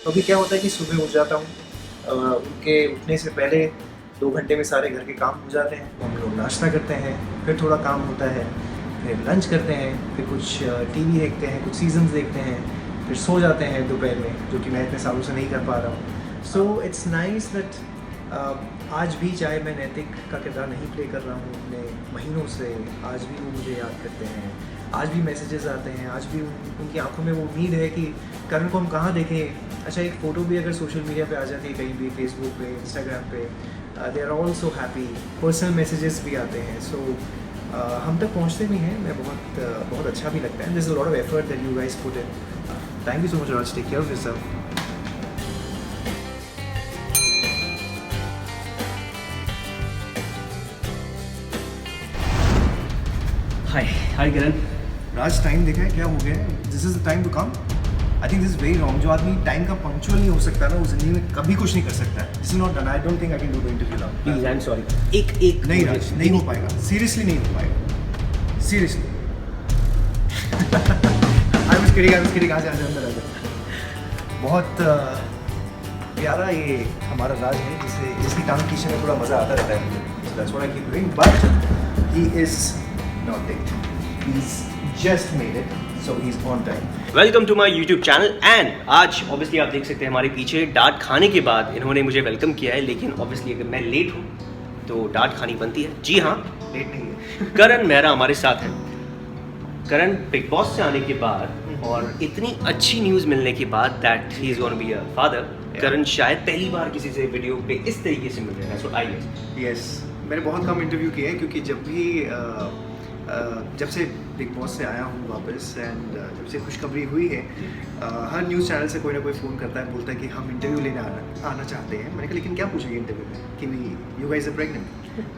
तो अभी क्या होता है कि सुबह उठ जाता हूँ, उनके उठने से पहले 2 घंटे में सारे घर के काम हो जाते हैं। तो हम लोग नाश्ता करते हैं, फिर थोड़ा काम होता है, फिर लंच करते हैं, फिर कुछ टीवी देखते हैं, कुछ सीजन्स देखते हैं, फिर सो जाते हैं दोपहर में, जो कि मैं इतने सालों से नहीं कर पा रहा हूँ। सो इट्स नाइस दैट आज भी चाहे मैं नैतिक का किरदार नहीं प्ले कर रहा हूँ अपने महीनों से, आज भी वो मुझे याद करते हैं, आज भी मैसेजेस आते हैं, आज भी उनकी आंखों में वो उम्मीद है कि करण को हम कहाँ देखें। अच्छा, एक फ़ोटो भी अगर सोशल मीडिया पे आ जाती है कहीं भी, फेसबुक पे, इंस्टाग्राम पे, they are all so happy. Personal messages भी आते हैं, सो हम तक पहुँचते भी हैं। मैं बहुत अच्छा भी लगता है। This is a lot of effort that you guys put in. Thank you so much Raj, take care of yourself. Hi Kiran. Raj, time देखा है क्या हो गया है? This is the time to come. I think this is very wrong. जो आदमी time का punctual नहीं हो सकता ना, वो जिंदगी में कभी कुछ नहीं कर सकता है। This is not done. I don't think I can do the interview now. Please, I am sorry. एक नहीं राज, नहीं हो पाएगा, सीरियसली नहीं हो पाएगा, सीरियसली। I was kidding. आ जा अंदर आ जा। बहुत प्यारा ये हमारा राज है, जिसकी टांग खींचने में थोड़ा मज़ा आता रहता है मुझे। So that's what I keep doing, but he is not it. He's just made it, so he's on time. Welcome to my YouTube channel. And आज ऑब्वियसली आप देख सकते हैं हमारे पीछे डांट खाने के बाद इन्होंने मुझे वेलकम किया है, लेकिन ऑब्वियसली अगर मैं लेट हूँ तो डांट खानी बनती है। जी हाँ, लेट नहीं है। करण मेहरा हमारे साथ है। करण बिग बॉस से आने के बाद और इतनी अच्छी न्यूज़ मिलने के बाद that he is gonna be a father, Karan शायद पहली बार किसी से वीडियो पे इस तरीके से मिल रहे हैं। सो आई गेस यस, मैंने बहुत कम इंटरव्यू किए हैं, क्योंकि जब भी जब से बिग बॉस से आया हूँ वापस, एंड जब से खुशखबरी हुई है, हर न्यूज़ चैनल से कोई ना कोई फ़ोन करता है, बोलता है कि हम इंटरव्यू लेने आना चाहते हैं। मैंने कहा लेकिन क्या पूछेंगे इंटरव्यू में कि यू गाइस आर प्रेग्नेंट।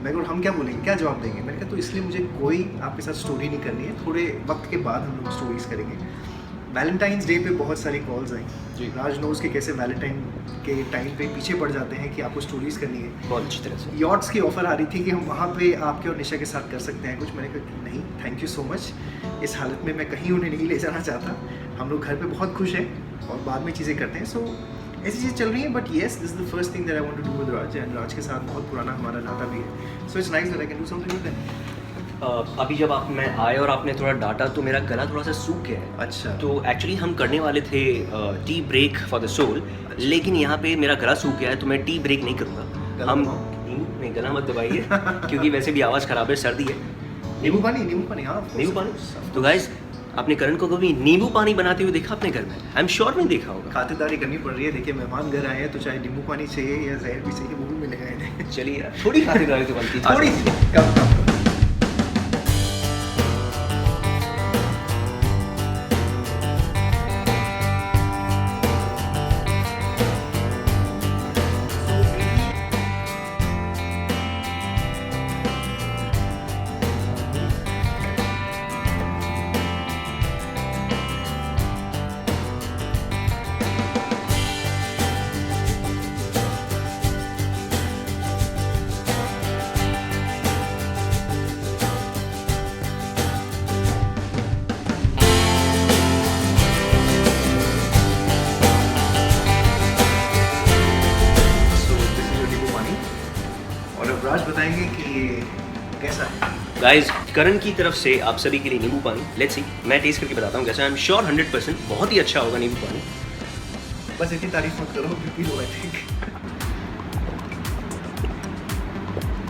मैं कहा हम क्या बोलेंगे, क्या जवाब देंगे। मैंने कहा तो इसलिए मुझे कोई आपके साथ स्टोरी नहीं करनी है, थोड़े वक्त के बाद हम लोग स्टोरीज करेंगे। वैलेंटाइंस डे पे बहुत सारी कॉल्स आई जी। राज नोज के कैसे वैलेंटाइन के टाइम पे पीछे पड़ जाते हैं कि आपको स्टोरीज करनी है। बहुत अच्छी तरह से यॉट्स की ऑफर आ रही थी कि हम वहाँ पे आपके और निशा के साथ कर सकते हैं कुछ। मैंने कहा कि नहीं, थैंक यू सो मच। इस हालत में मैं कहीं उन्हें नहीं ले जाना चाहता। हम लोग घर पे बहुत खुश हैं और बाद में चीज़ें करते हैं। सो ऐसी चीज़ चल रही है, but yes, this is the first thing that I want to do with Raj, and Raj के साथ बहुत पुराना हमारा नाता भी है। So it's nice that I can do something with them. अभी जब मैं आए और आपने थोड़ा डांटा तो मेरा गला थोड़ा सा सूख गया है। अच्छा। तो एक्चुअली हम करने वाले थे tea break for the soul, लेकिन यहाँ पे मेरा गला सूख गया है तो मैं टी ब्रेक नहीं करूँगा। हम नहीं, गला मत दबाइए क्योंकि वैसे भी आवाज़ ख़राब है, सर्दी है। नींबू पानी, हाँ, नींबू पानी। तो गाइस, आपने करण को कभी नींबू पानी बनाते हुए देखा अपने घर में? आई एम श्योर नहीं देखा होगा। खातिरदारी करनी पड़ रही है। देखिए, मेहमान घर आए हैं तो चाहे नींबू पानी चाहिए या जहर भी चाहिए, वो भी मिलेगा इन्हें। चलिए यार, थोड़ी खातिरदारी तो बनती है, थोड़ी सी कम। राज बताएंगे कि ये कैसा है। गाइस, करण की तरफ से आप सभी के लिए नींबू पानी। लेट्स सी, मैं टेस्ट करके बताता हूँ कैसा। आई एम श्योर 100% बहुत ही अच्छा होगा नींबू पानी। बस इतनी तारीफ मत करो, बीपी लो आई थिंक।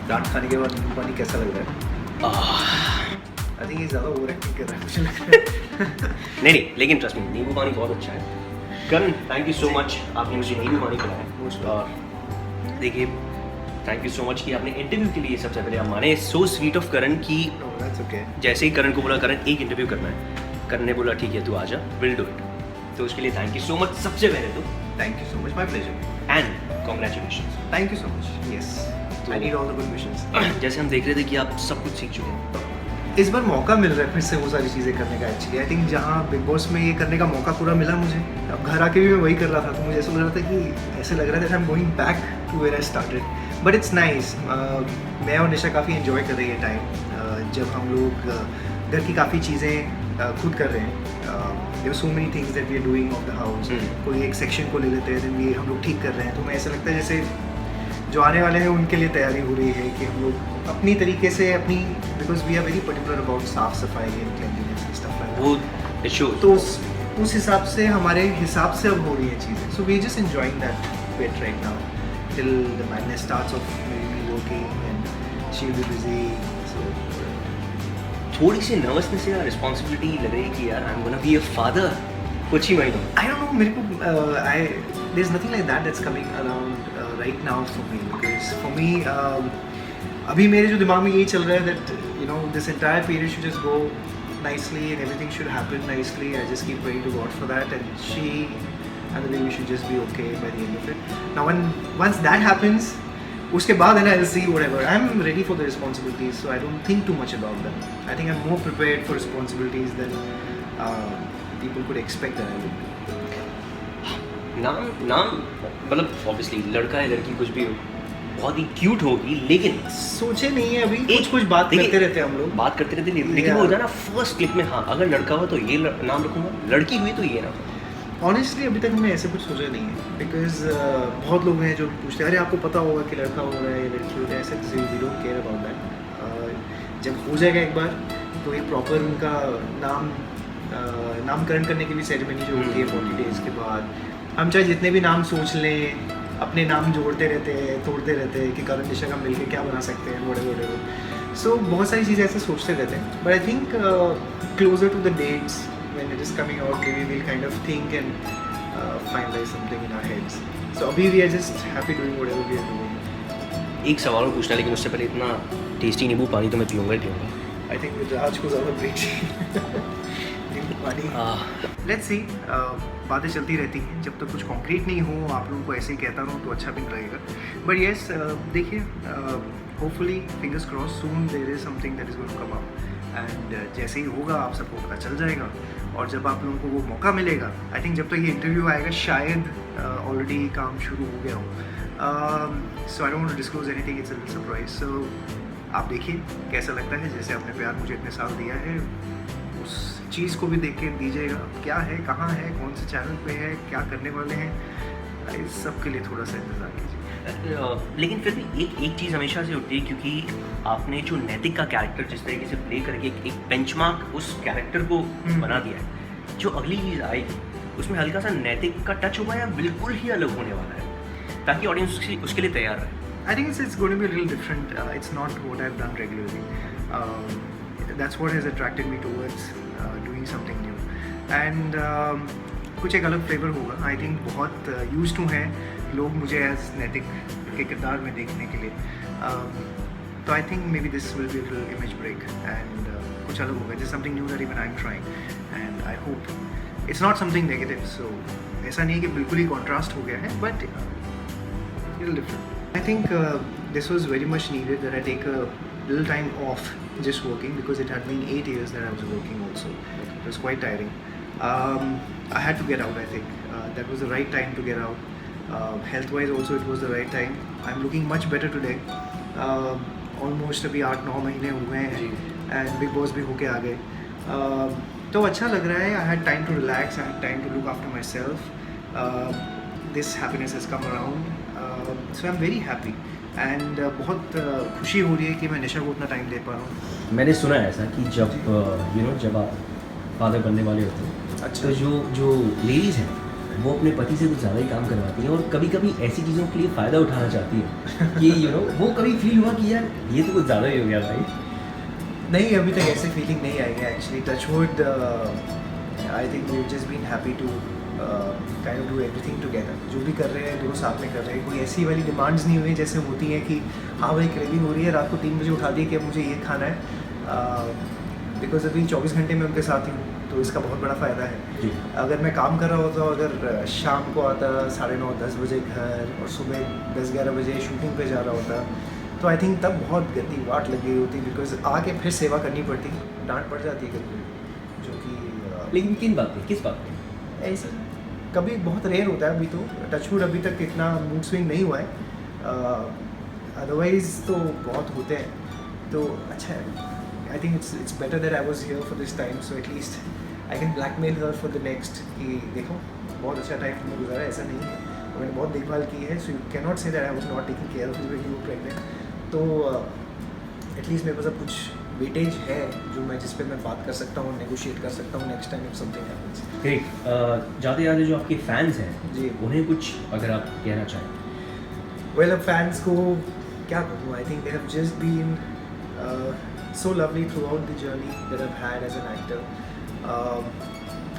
डांट खाने के बाद नींबू पानी कैसा लग रहा है? आई थिंक ये ज़्यादा ओवर एक्टिंग कर रहा है, मुझे लग रहा है। नहीं, लेकिन ट्रस्ट मी, नींबू पानी बहुत अच्छा है। करण, थैंक यू सो मच, आपने मुझे नींबू पानी पिलाया। और देखिए, थैंक यू सो मच कि आपने इंटरव्यू के लिए सबसे पहले आप माने। सो स्वीट ऑफ करण की जैसे ही करण को बोला करण एक इंटरव्यू करना है, करण ने बोला ठीक है तू आजा, विल डू इट। तो उसके लिए थैंक यू सो मच सबसे पहले तो। Thank you so much, my pleasure and congratulations. Thank you so much. Yes, I need all the good wishes. जैसे हम देख रहे थे कि आप सब कुछ सीख चुके हैं, इस बार मौका मिल रहा है फिर से वो सारी चीज़ें करने का। एक्चुअली आई थिंक जहाँ बिग बॉस में ये करने का मौका पूरा मिला मुझे, अब घर आके भी मैं वही कर रहा था, तो मुझे ऐसा लग रहा था कि ऐसे लग रहा था I am going back to where I started. But it's nice. मैं और निशा काफ़ी एंजॉय कर रही है टाइम, जब हम लोग घर की काफ़ी चीज़ें खुद कर रहे हैं। There so many things that we are doing of the house. कोई एक सेक्शन को ले लेते हैं, देन हम लोग ठीक कर रहे हैं, तो हमें ऐसा लगता है जैसे जो आने वाले हैं उनके लिए तैयारी हो रही है कि हम लोग अपनी तरीके से अपनी, because we are very particular about साफ सफाई and cleanliness and stuff like वो इशू तो उस हिसाब से हमारे हिसाब से अब हो रही है चीज़ें. So we just enjoying that bit right now till the madness starts of me working and she will be busy. So थोड़ी सी नर्वसनेस या रिस्पॉन्सिबिलिटी लग रही है कि यार I am gonna be a father कुछ ही महीनों. I don't know, मेरे को there's nothing like that that's coming around right now for me, because for me अभी मेरे जो दिमाग में यही चल रहा है that you know this entire period should just go nicely and everything should happen nicely. I just keep praying to God for that, and she and the baby should just be okay by the end of it. Now once that happens, उसके बाद है ना, I'll see whatever. I'm ready for the responsibilities, so I don't think too much about them. I think I'm more prepared for responsibilities than people could expect that I would be. नाम मतलब obviously लड़का है लड़की कुछ भी हो, बहुत ही cute होगी, लेकिन सोचे नहीं है अभी, एक कुछ बात देखिए, करते रहते हैं हम लोग. बात करते रहते हैं, लेकिन वो हो जाए ना फर्स्ट क्लिक में, हाँ अगर लड़का हुआ तो ये नाम रखूंगा, लड़की हुई तो ये नाम. ऑनेस्टली अभी तक हमने ऐसे कुछ सोचा नहीं है, बिकॉज बहुत लोग हैं जो पूछते हैं अरे आपको पता होगा कि लड़का हो रहा है या लड़की हो रहा है, ऐसे we don't care about that. जब हो जाएगा एक बार तो एक प्रॉपर उनका नामकरण करने की भी सेरेमनी जो होती है 40 डेज़ के बाद. हम चाहे जितने भी नाम सोच लें, अपने नाम जोड़ते रहते हैं, तोड़ते रहते हैं कि करण निशा का मिलके क्या बना सकते हैं, वोड़े. सो बहुत सारी चीज़ें ऐसे सोचते रहते हैं, but I think closer to the dates when it is coming out, maybe we'll kind of think and finalize something in our heads. So abhi we are just happy doing whatever we are doing. एक सवाल और पूछना है, लेकिन उससे पहले इतना tasty नींबू पानी तो मैं पीऊँगा ही पीऊँगा. I think with Raj को ज़्यादा ब्रेक नींबू पानी. Let's see. बातें चलती रहती हैं, जब तक कुछ कॉन्क्रीट नहीं हो आप लोगों को ऐसे ही कहता रहूँ तो अच्छा भी नहीं लगेगा. बट येस, देखिए, hopefully fingers cross soon there is something that is going to come up, and जैसे ही होगा आप सबको पता चल जाएगा. और जब आप लोगों को वो मौका मिलेगा, आई थिंक जब तक ये इंटरव्यू आएगा शायद ऑलरेडी काम शुरू हो गया हो. So I don't want to disclose anything, it's a little surprise. So आप देखिए कैसा लगता है, जैसे आपने प्यार मुझे इतने साल दिया है उस चीज़ को भी देख के दीजिएगा. क्या है, कहाँ है, कौन से चैनल पे है, क्या करने वाले हैं, इस सब के लिए थोड़ा सा इंतज़ार कीजिए. लेकिन फिर भी एक चीज़ हमेशा से होती है, क्योंकि आपने जो नैतिक का कैरेक्टर जिस तरीके से प्ले करके एक बेंचमार्क उस कैरेक्टर को बना दिया है, जो अगली चीज़ आएगी उसमें हल्का सा नैतिक का टच होगा या बिल्कुल ही अलग होने वाला है, ताकि ऑडियंस उसके लिए तैयार रहे. I think it's going to be a little different. It's not what I've done regularly. That's what has attracted me towards doing something new. And कुछ एक अलग फ्लेवर होगा. I think बहुत used to हैं लोग मुझे as नैतिक के किरदार में देखने के लिए. तो I think maybe this will be a little image break and कुछ अलग होगा. This is something new that even I'm trying, and I hope it's not something negative. So ऐसा नहीं है कि बिल्कुल ही contrast हो गया है, but little different. I think this was very much needed that I take a little time off just working, because it had been 8 years that I was working also. It was quite tiring. I had to get out, I think. That was the right time to get out. Health-wise also it was the right time. I'm looking much better today. Almost अभी 8-9 महीने हो गए हैं and Big Boss भी होके आ गए. तो अच्छा लग रहा है. I had time to relax. I had time to look after myself. This happiness has come around. So I'm very happy. And बहुत खुशी हो रही है कि मैं निशा को उतना टाइम दे पा रहा हूँ. मैंने सुना है ऐसा कि जब जब आप फादर बनने वाले होते हैं, अच्छा, तो जो लेडीज़ हैं वो अपने पति से कुछ ज़्यादा ही काम करवाती हैं, और कभी कभी ऐसी चीज़ों के लिए फ़ायदा उठाना चाहती है कि वो कभी फील हुआ कि यार ये तो कुछ ज़्यादा ही हो गया भाई? नहीं, अभी तक ऐसी फीलिंग नहीं आई है actually. Touchwood, I think we just been happy to kind of do everything together. जो भी कर रहे हैं दोनों साथ में कर रहे हैं. कोई ऐसी वाली डिमांड्स नहीं हुई जैसे होती हैं कि हाँ भाई क्रेविंग हो रही है, रात को 3 बजे उठा दिए कि अब मुझे ये खाना है. बिकॉज अभी 24 घंटे में उनके साथ ही हूँ, तो इसका बहुत बड़ा फ़ायदा है. अगर मैं काम कर रहा होता, अगर शाम को आता 9:30-10 बजे घर और सुबह 10-11 बजे शूटिंग पे जा रहा होता, तो आई थिंक तब बहुत गंदी वाट लग गई होती, बिकॉज आके फिर सेवा करनी पड़ती, डांट पड़ जाती है कभी, जो कि लेकिन किस बात पे ऐसे कभी बहुत रेयर होता है. अभी तो टचवुड अभी तक इतना मूड स्विंग नहीं हुआ है, अदरवाइज़ तो बहुत होते हैं. तो अच्छा है. I think it's better that I was here for this time, so at least I can blackmail her for the next कि देखो बहुत अच्छा टाइम तुमने गुजारा, ऐसा नहीं है, मैंने बहुत देखभाल की है, so you can not say that I was not taking care of you when you were pregnant. तो एटलीस्ट मेरे पास अब कुछ वेटेज है जो मैं जिस पे मैं बात कर सकता हूँ, नेगोशिएट कर सकता हूँ next time if something happens. Great. जाते जाते जो आपके फैंस हैं जी। उन्हें कुछ अगर आप कहना चाहें। वेल, अब फैंस को क्या कहूँ, I think they have just been so lovely throughout the journey that I have had as an actor.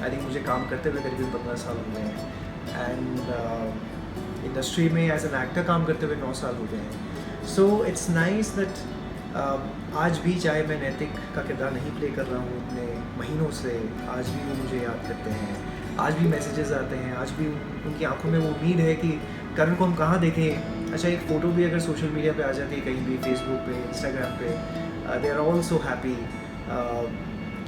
I think मुझे काम करते हुए करीबन 15 साल हो गए हैं एंड इंडस्ट्री में एज एन एक्टर काम करते हुए 9 साल हो गए हैं। सो इट्स नाइस दैट आज भी चाहे मैं नैतिक का किरदार नहीं प्ले कर रहा हूँ इतने महीनों से, आज भी वो मुझे याद करते हैं, आज भी मैसेजेस आते हैं, आज भी उनकी आंखों में वो उम्मीद है कि करण को हम कहाँ देखें। अच्छा, एक फ़ोटो भी अगर सोशल मीडिया पे आ जाती है कहीं भी, फेसबुक पे, इंस्टाग्राम पे, they are all so happy.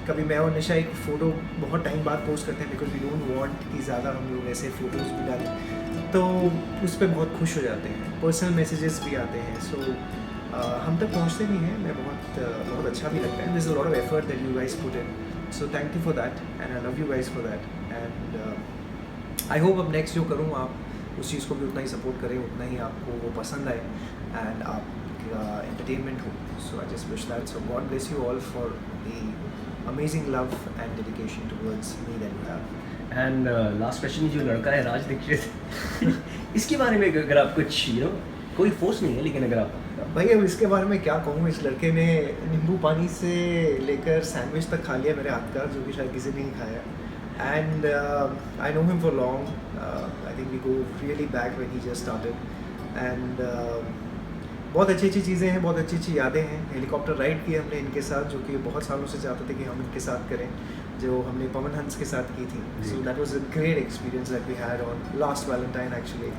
कभी मैं और निशा एक फ़ोटो बहुत टाइम बाद पोस्ट करते हैं बिकॉज वी डोंट वांट कि ज़्यादा हम लोग ऐसे फ़ोटोज़ भी डालें, तो उस पर बहुत खुश हो जाते हैं, पर्सनल मैसेजेस भी आते हैं। सो हम तक पहुँचते भी हैं, मैं बहुत अच्छा भी लगता है। This is a lot of effort that you guys put in, so thank you for that and I love you guys for that and I hope अब नेक्स्ट जो करूँ आप उस चीज़ को भी उतना ही सपोर्ट करें, उतना ही आपको वो पसंद आए एंड आपका एंटरटेनमेंट हो। So I just wish that. So God bless you all for the amazing love and dedication towards me that you have. And last question, जो लड़का है राज दीक्षित इसके बारे में अगर आप कुछ कोई फोर्स नहीं है, लेकिन अगर आप भाई अब इसके बारे में क्या कहूँ, इस लड़के ने नींबू पानी से लेकर सैंडविच तक खा लिया मेरे हाथ का, जो कि शायद किसी ने नहीं खाया। And I know him for long, I think we go really back when he just started and बहुत अच्छी अच्छी चीज़ें हैं, बहुत अच्छी अच्छी यादें हैं। हेलीकॉप्टर राइड की हमने इनके साथ, जो कि बहुत सालों से चाहते थे कि हम इनके साथ करें, जो हमने पवन हंस के साथ की थी। So that was a great experience that we had on last Valentine actually.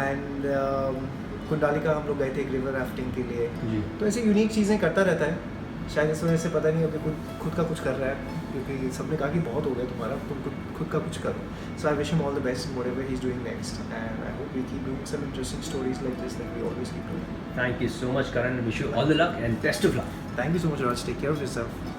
And Kundalika हम लोग गए थे एक रिवर राफ्टिंग के लिए। तो ऐसी यूनिक चीज़ें करता रहता है, शायद इस वजह से पता नहीं अभी खुद का कुछ कर रहा है, क्योंकि सबने कहा कि बहुत हो गया तुम्हारा, तुम खुद का कुछ करो। So I wish him all the best in whatever he is doing next and I hope we keep doing some interesting stories like this that we always keep doing. Thank you so much Karan, wish you all the luck and best of luck. Thank you so much Raj, take care of yourself.